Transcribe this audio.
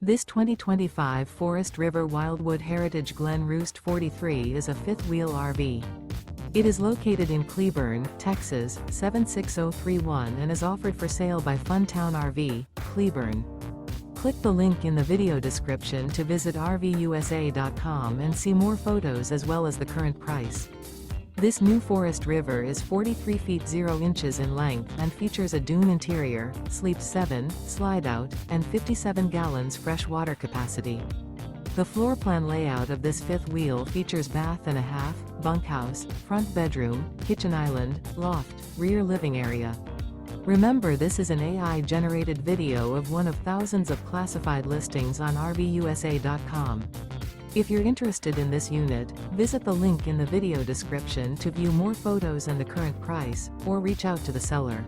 This 2025 Forest River Wildwood Heritage Glen Roost 43 is a fifth-wheel RV. It is located in Cleburne, Texas, 76031 and is offered for sale by Funtown RV, Cleburne. Click the link in the video description to visit RVUSA.com and see more photos as well as the current price. This new Forest River is 43 feet 0 inches in length and features a DUNE interior, sleeps 7, slide-out, and 57 gallons fresh water capacity. The floor plan layout of this fifth wheel features bath and a half, bunkhouse, front bedroom, kitchen island, loft, rear living area. Remember, this is an AI-generated video of one of thousands of classified listings on RVUSA.com. If you're interested in this unit, visit the link in the video description to view more photos and the current price, or reach out to the seller.